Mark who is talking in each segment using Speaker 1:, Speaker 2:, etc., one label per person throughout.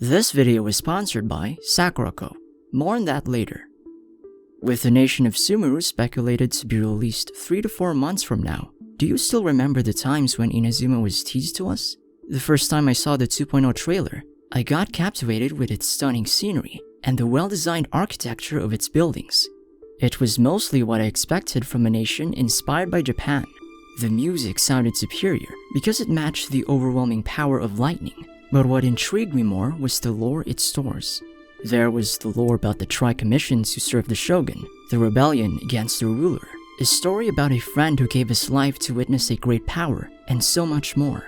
Speaker 1: This video is sponsored by Sakuraco. More on that later. With the nation of Sumeru speculated to be released 3 to 4 months from now, do you still remember the times when Inazuma was teased to us? The first time I saw the 2.0 trailer, I got captivated with its stunning scenery and the well-designed architecture of its buildings. It was mostly what I expected from a nation inspired by Japan. The music sounded superior because it matched the overwhelming power of lightning, but what intrigued me more was the lore it stores. There was the lore about the tri-commissions who served the shogun, the rebellion against the ruler, a story about a friend who gave his life to witness a great power, and so much more.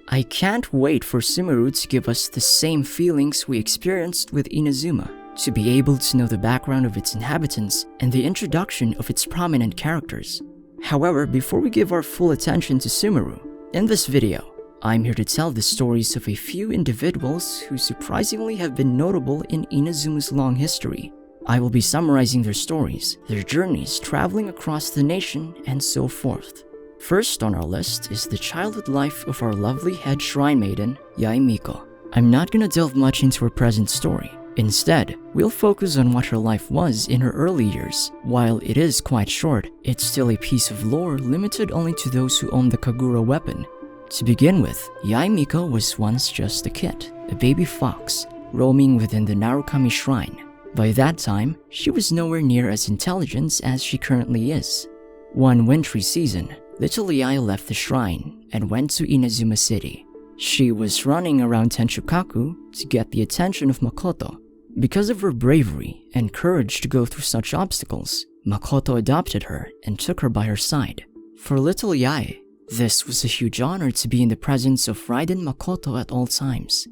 Speaker 1: I can't wait for Sumeru to give us the same feelings we experienced with Inazuma, to be able to know the background of its inhabitants and the introduction of its prominent characters. However, before we give our full attention to Sumeru, in this video, I'm here to tell the stories of a few individuals who surprisingly have been notable in Inazuma's long history. I will be summarizing their stories, their journeys traveling across the nation, and so forth. First on our list is the childhood life of our lovely head shrine maiden, Yae Miko. I'm not gonna delve much into her present story. Instead, we'll focus on what her life was in her early years. While it is quite short, it's still a piece of lore limited only to those who own the Kagura weapon. To begin with, Yae Miko was once just a kid, a baby fox, roaming within the Narukami Shrine. By that time, she was nowhere near as intelligent as she currently is. One wintry season, little Yae left the shrine and went to Inazuma City. She was running around Tenchukaku to get the attention of Makoto. Because of her bravery and courage to go through such obstacles, Makoto adopted her and took her by her side. For little Yae, this was a huge honor to be in the presence of Raiden Makoto at all times.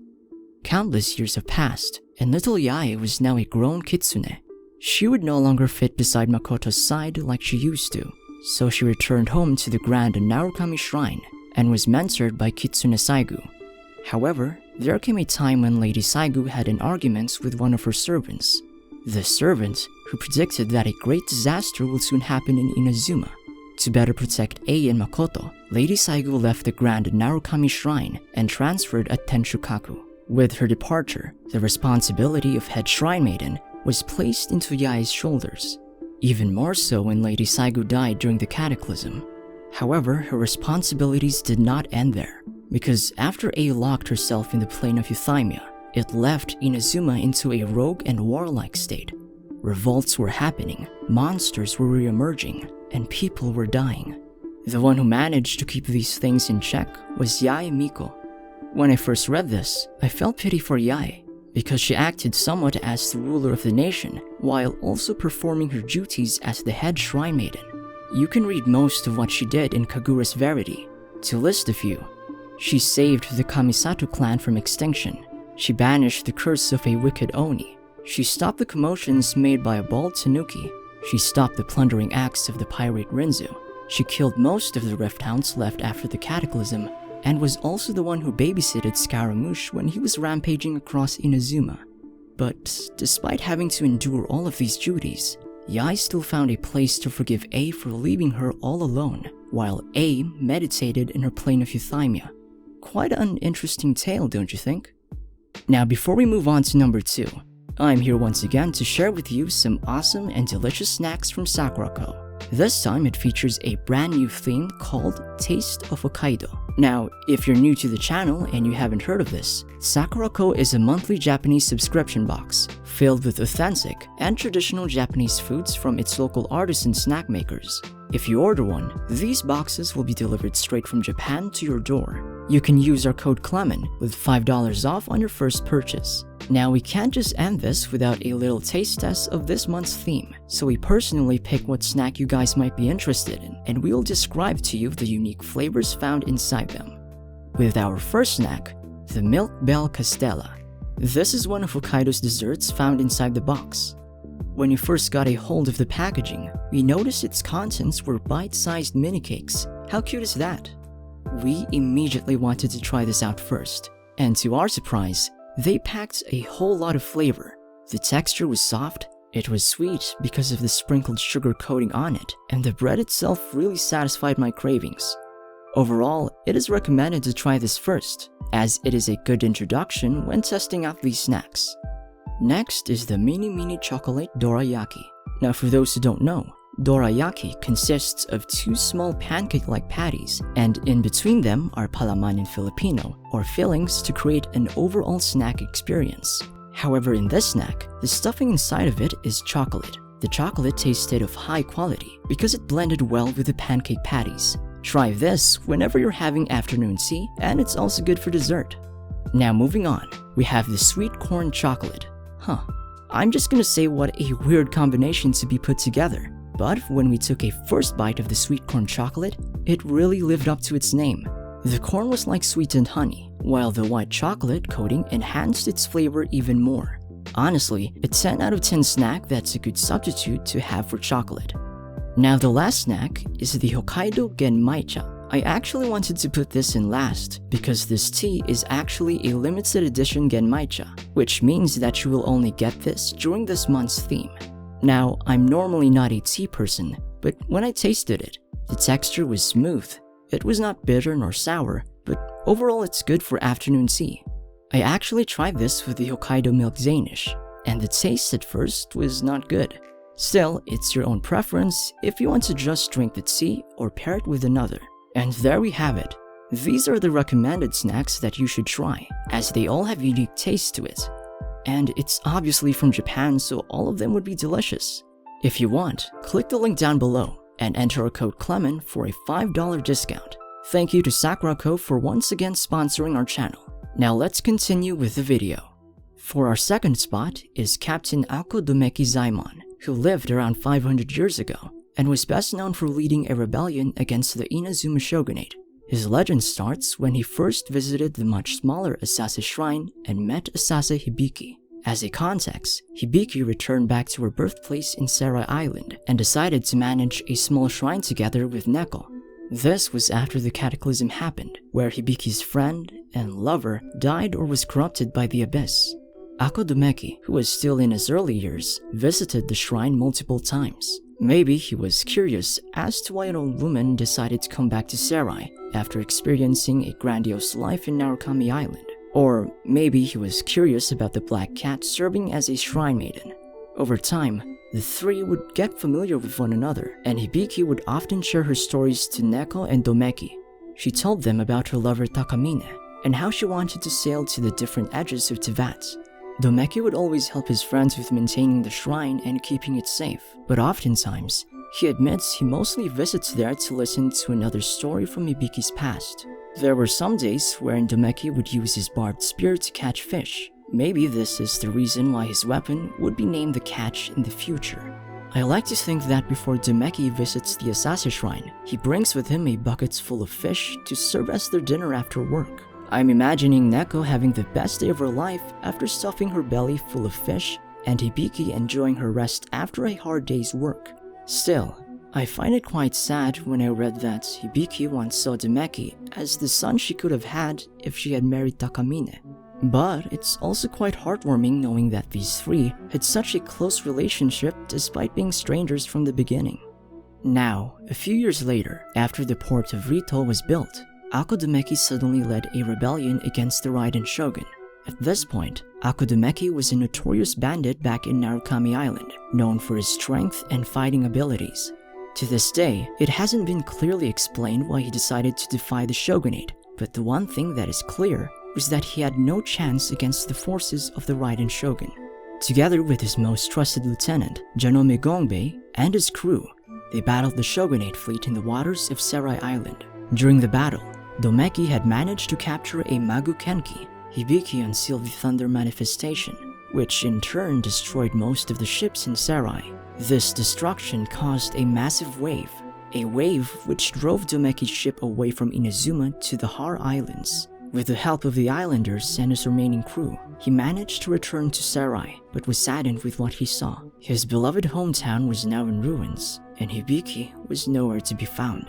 Speaker 1: Countless years have passed, and little Yae was now a grown kitsune. She would no longer fit beside Makoto's side like she used to, so she returned home to the grand Narukami Shrine and was mentored by Kitsune Saigu. However, there came a time when Lady Saigu had an argument with one of her servants. The servant, who predicted that a great disaster will soon happen in Inazuma. To better protect Ei and Makoto, Lady Saigu left the grand Narukami Shrine and transferred at Tenchukaku. With her departure, the responsibility of head shrine maiden was placed into Yae's shoulders. Even more so when Lady Saigu died during the cataclysm. However, her responsibilities did not end there, because after Ei locked herself in the plane of Euthymia, it left Inazuma into a rogue and warlike state. Revolts were happening, monsters were re-emerging, and people were dying. The one who managed to keep these things in check was Yae Miko. When I first read this, I felt pity for Yae, because she acted somewhat as the ruler of the nation, while also performing her duties as the head shrine maiden. You can read most of what she did in Kagura's Verity. To list a few, she saved the Kamisato clan from extinction. She banished the curse of a wicked Oni. She stopped the commotions made by a bald tanuki. She stopped the plundering acts of the pirate Rinzu. She killed most of the Rift Hounds left after the cataclysm, and was also the one who babysitted Scaramouche when he was rampaging across Inazuma. But despite having to endure all of these duties, Yae still found a place to forgive Ei for leaving her all alone, while Ei meditated in her plane of Euthymia. Quite an interesting tale, don't you think? Now, before we move on to number 2, I'm here once again to share with you some awesome and delicious snacks from Sakuraco. This time it features a brand new theme called Taste of Hokkaido. Now, if you're new to the channel and you haven't heard of this, Sakuraco is a monthly Japanese subscription box filled with authentic and traditional Japanese foods from its local artisan snack makers. If you order one, these boxes will be delivered straight from Japan to your door. You can use our code Clement with $5 off on your first purchase. Now, we can't just end this without a little taste test of this month's theme, so we personally pick what snack you guys might be interested in, and we'll describe to you the unique flavors found inside them. With our first snack, the Milk Bell Castella. This is one of Hokkaido's desserts found inside the box. When you first got a hold of the packaging, we noticed its contents were bite-sized mini cakes. How cute is that? We immediately wanted to try this out first, and to our surprise, they packed a whole lot of flavor. The texture was soft, it was sweet because of the sprinkled sugar coating on it, and the bread itself really satisfied my cravings. Overall, it is recommended to try this first. as it is a good introduction when testing out these snacks. Next is the Mini Chocolate Dorayaki. Now for those who don't know, dorayaki consists of 2 small pancake-like patties, and in between them are palaman in Filipino, or fillings to create an overall snack experience. However, in this snack, the stuffing inside of it is chocolate. The chocolate tasted of high quality because it blended well with the pancake patties. Try this whenever you're having afternoon tea, and it's also good for dessert. Now moving on, we have the sweet corn chocolate. I'm just gonna say what a weird combination to be put together. But when we took a first bite of the sweet corn chocolate, it really lived up to its name. The corn was like sweetened honey, while the white chocolate coating enhanced its flavor even more. Honestly, a 10 out of 10 snack that's a good substitute to have for chocolate. Now the last snack is the Hokkaido Genmaicha. I actually wanted to put this in last because this tea is actually a limited edition Genmaicha, which means that you will only get this during this month's theme. Now, I'm normally not a tea person, but when I tasted it, the texture was smooth. It was not bitter nor sour, but overall it's good for afternoon tea. I actually tried this with the Hokkaido Milk Danish, and the taste at first was not good. Still, it's your own preference if you want to just drink the tea or pair it with another. And there we have it. These are the recommended snacks that you should try, as they all have unique taste to it. And it's obviously from Japan, so all of them would be delicious. If you want, click the link down below and enter our code Clement for a $5 discount. Thank you to Sakuraco for once again sponsoring our channel. Now let's continue with the video. For our second spot is Captain Ako Domeki Zaimon, who lived around 500 years ago and was best known for leading a rebellion against the Inazuma shogunate. His legend starts when he first visited the much smaller Asase Shrine and met Asase Hibiki. As a context, Hibiki returned back to her birthplace in Serai Island and decided to manage a small shrine together with Neko. This was after the cataclysm happened, where Hibiki's friend and lover died or was corrupted by the abyss. Ako Domeki, who was still in his early years, visited the shrine multiple times. Maybe he was curious as to why an old woman decided to come back to Serai after experiencing a grandiose life in Narukami Island. Or maybe he was curious about the black cat serving as a shrine maiden. Over time, the three would get familiar with one another, and Hibiki would often share her stories to Neko and Domeki. She told them about her lover Takamine, and how she wanted to sail to the different edges of Teyvat. Domeki would always help his friends with maintaining the shrine and keeping it safe, but oftentimes, he admits he mostly visits there to listen to another story from Hibiki's past. There were some days wherein Domeki would use his barbed spear to catch fish. Maybe this is the reason why his weapon would be named the Catch in the future. I like to think that before Domeki visits the Asase Shrine, he brings with him a bucket full of fish to serve as their dinner after work. I'm imagining Neko having the best day of her life after stuffing her belly full of fish, and Hibiki enjoying her rest after a hard day's work. Still, I find it quite sad when I read that Hibiki once saw Domeki as the son she could have had if she had married Takamine. But it's also quite heartwarming knowing that these three had such a close relationship despite being strangers from the beginning. Now, a few years later, after the port of Rito was built, Ako Domeki suddenly led a rebellion against the Raiden shogun. At this point, Ako Domeki was a notorious bandit back in Narukami Island, known for his strength and fighting abilities. To this day, it hasn't been clearly explained why he decided to defy the shogunate, but the one thing that is clear was that he had no chance against the forces of the Raiden shogun. Together with his most trusted lieutenant, Janome Gongbei, and his crew, they battled the shogunate fleet in the waters of Serai Island. During the battle, Domeki had managed to capture a Magu Kenki, Hibiki unsealed the Thunder manifestation, which in turn destroyed most of the ships in Serai. This destruction caused a massive wave, a wave which drove Domeki's ship away from Inazuma to the Har Islands. With the help of the islanders and his remaining crew, he managed to return to Serai, but was saddened with what he saw. His beloved hometown was now in ruins, and Hibiki was nowhere to be found.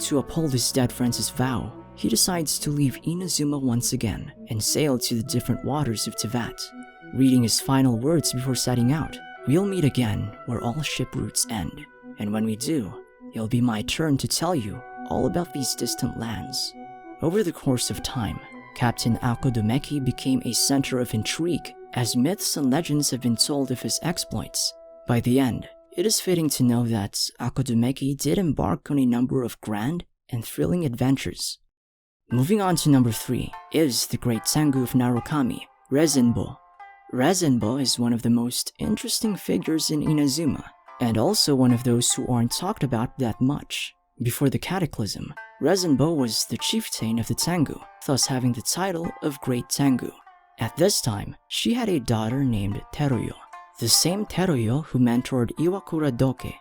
Speaker 1: To uphold his dead friend's vow, he decides to leave Inazuma once again and sail to the different waters of Teyvat. Reading his final words before setting out, "We'll meet again where all ship routes end, and when we do, it'll be my turn to tell you all about these distant lands." Over the course of time, Captain Domeki became a center of intrigue, as myths and legends have been told of his exploits. By the end, it is fitting to know that Domeki did embark on a number of grand and thrilling adventures. Moving on to number 3 is the great Tengu of Narukami, Reizenbou. Reizenbou is one of the most interesting figures in Inazuma, and also one of those who aren't talked about that much. Before the Cataclysm, Reizenbou was the chieftain of the Tengu, thus having the title of Great Tengu. At this time, she had a daughter named Teruyo, the same Teruyo who mentored Iwakura Doke.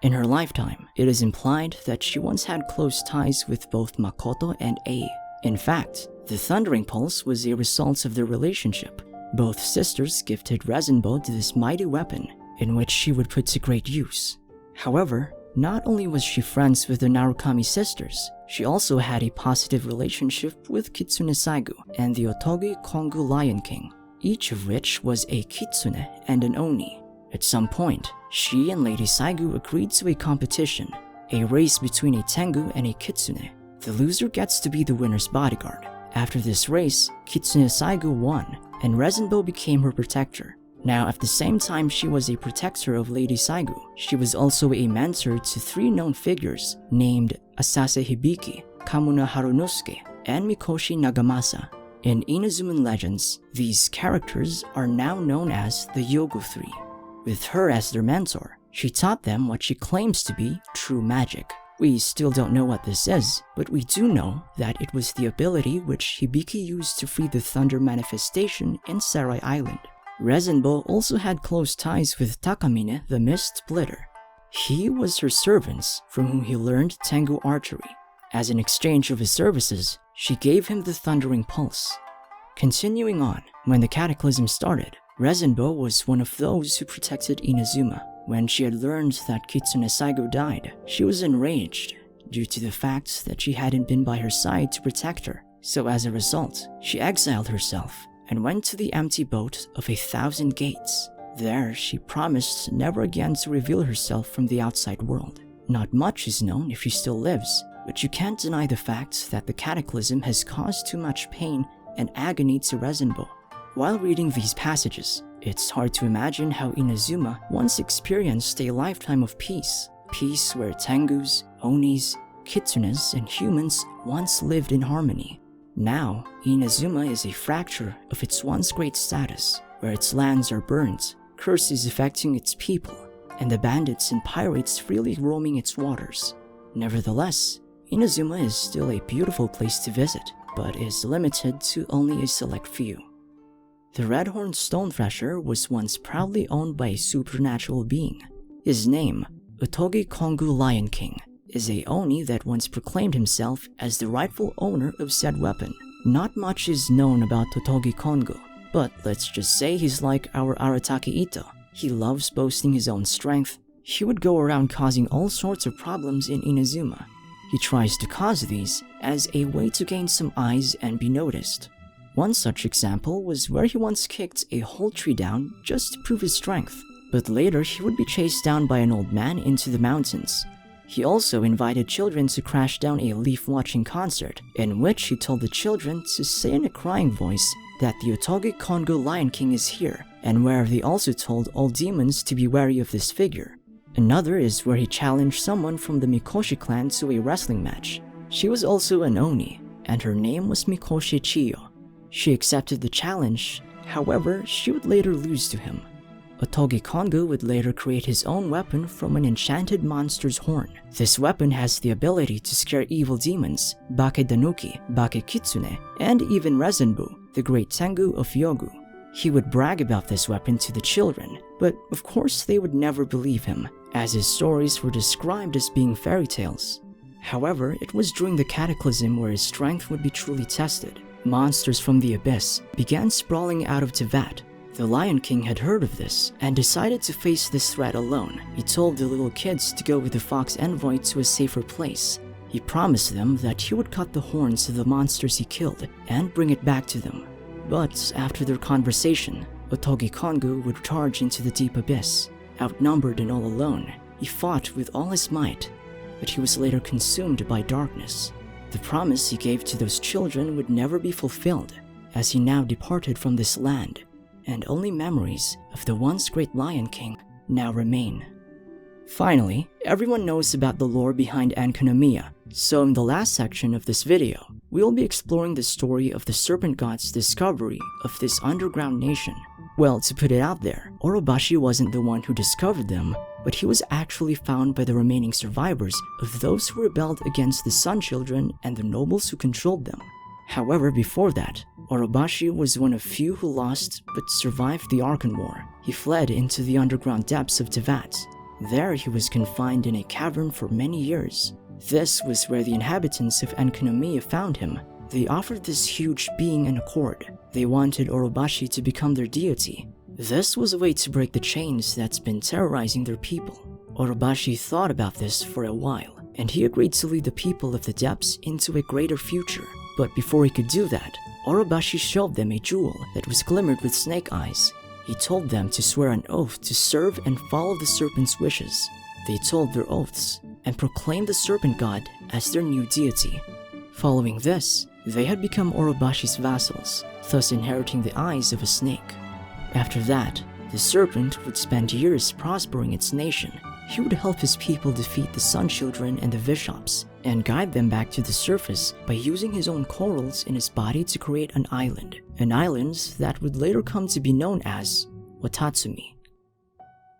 Speaker 1: In her lifetime, it is implied that she once had close ties with both Makoto and Ei. In fact, the Thundering Pulse was a result of their relationship. Both sisters gifted Reizenbou this mighty weapon, in which she would put to great use. However, not only was she friends with the Narukami sisters, she also had a positive relationship with Kitsune Saigu and the Otogi Kongou Lion King, each of which was a Kitsune and an Oni. At some point, she and Lady Saigu agreed to a competition, a race between a Tengu and a Kitsune. The loser gets to be the winner's bodyguard. After this race, Kitsune Saigu won, and Reizenbou became her protector. Now, at the same time she was a protector of Lady Saigu, she was also a mentor to 3 known figures named Asase Hibiki, Kamuna Harunosuke, and Mikoshi Nagamasa. In Inazuman legends, these characters are now known as the Yogo 3. With her as their mentor, she taught them what she claims to be true magic. We still don't know what this is, but we do know that it was the ability which Hibiki used to free the thunder manifestation in Serai Island. Reizenbou also had close ties with Takamine the Mist Splitter. He was her servant from whom he learned Tengu archery. As an exchange of his services, she gave him the Thundering Pulse. Continuing on, when the Cataclysm started, Reizenbou was one of those who protected Inazuma. When she had learned that Kitsune Saigu died, she was enraged due to the fact that she hadn't been by her side to protect her. So as a result, she exiled herself and went to the empty boat of 1,000 gates. There, she promised never again to reveal herself from the outside world. Not much is known if she still lives, but you can't deny the fact that the Cataclysm has caused too much pain and agony to Reizenbou. While reading these passages, it's hard to imagine how Inazuma once experienced a lifetime of peace. Peace where Tengus, Onis, Kitsunes, and humans once lived in harmony. Now, Inazuma is a fracture of its once great status, where its lands are burnt, curses affecting its people, and the bandits and pirates freely roaming its waters. Nevertheless, Inazuma is still a beautiful place to visit, but is limited to only a select few. The Redhorn Stonethresher was once proudly owned by a supernatural being. His name, Otogi Kongou Lion King, is a Oni that once proclaimed himself as the rightful owner of said weapon. Not much is known about Otogi Kongou, but let's just say he's like our Arataki Ito. He loves boasting his own strength. He would go around causing all sorts of problems in Inazuma. He tries to cause these as a way to gain some eyes and be noticed. One such example was where he once kicked a whole tree down just to prove his strength, but later he would be chased down by an old man into the mountains. He also invited children to crash down a leaf-watching concert, in which he told the children to say in a crying voice that the Otogi Kongou Lion King is here, and where they also told all demons to be wary of this figure. Another is where he challenged someone from the Mikoshi clan to a wrestling match. She was also an Oni, and her name was Mikoshi Chiyo. She accepted the challenge, however, she would later lose to him. Otogi Kongou would later create his own weapon from an enchanted monster's horn. This weapon has the ability to scare evil demons, Bakedanuki, Bakekitsune, and even Reizenbou, the great Tengu of Yogu. He would brag about this weapon to the children, but of course they would never believe him, as his stories were described as being fairy tales. However, it was during the Cataclysm where his strength would be truly tested. Monsters from the abyss began sprawling out of Tevat. The Lion King had heard of this and decided to face this threat alone. He told the little kids to go with the fox envoy to a safer place. He promised them that he would cut the horns of the monsters he killed and bring it back to them. But after their conversation, Otogi Kongou would charge into the deep abyss. Outnumbered and all alone, he fought with all his might, but he was later consumed by darkness. The promise he gave to those children would never be fulfilled, as he now departed from this land, and only memories of the once great Lion King now remain. Finally, everyone knows about the lore behind Enkanomiya, so in the last section of this video, we'll be exploring the story of the Serpent God's discovery of this underground nation. Well, to put it out there, Orobashi wasn't the one who discovered them, but he was actually found by the remaining survivors of those who rebelled against the Sun Children and the nobles who controlled them. However, before that, Orobashi was one of few who lost but survived the Archon War. He fled into the underground depths of Teyvat. There he was confined in a cavern for many years. This was where the inhabitants of Enkanomiya found him. They offered this huge being an accord. They wanted Orobashi to become their deity. This was a way to break the chains that's been terrorizing their people. Orobashi thought about this for a while, and he agreed to lead the people of the depths into a greater future. But before he could do that, Orobashi showed them a jewel that was glimmered with snake eyes. He told them to swear an oath to serve and follow the serpent's wishes. They told their oaths and proclaimed the serpent god as their new deity. Following this, they had become Orobashi's vassals, thus inheriting the eyes of a snake. After that, the serpent would spend years prospering its nation. He would help his people defeat the Sun Children and the Vishops, and guide them back to the surface by using his own corals in his body to create an island that would later come to be known as Watatsumi.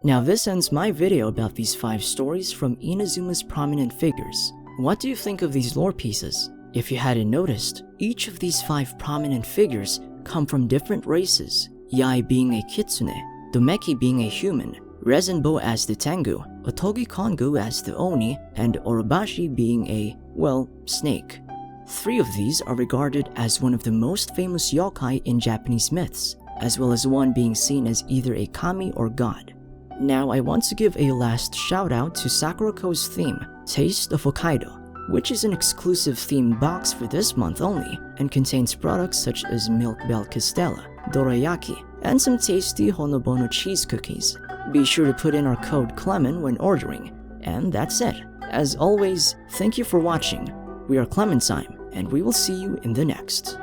Speaker 1: Now this ends my video about these 5 stories from Inazuma's prominent figures. What do you think of these lore pieces? If you hadn't noticed, each of these 5 prominent figures come from different races, Yae being a kitsune, Domeki being a human, Reizenbou as the Tengu, Otogi Kongou as the Oni, and Orobashi being a, well, snake. 3 of these are regarded as one of the most famous yokai in Japanese myths, as well as one being seen as either a kami or god. Now I want to give a last shout out to Sakuraco's theme, Taste of Hokkaido, which is an exclusive themed box for this month only, and contains products such as Milk Bell Castella, dorayaki, and some tasty Honobono cheese cookies. Be sure to put in our code Clemen when ordering. And that's it. As always, thank you for watching. We are KlemenTime, and we will see you in the next.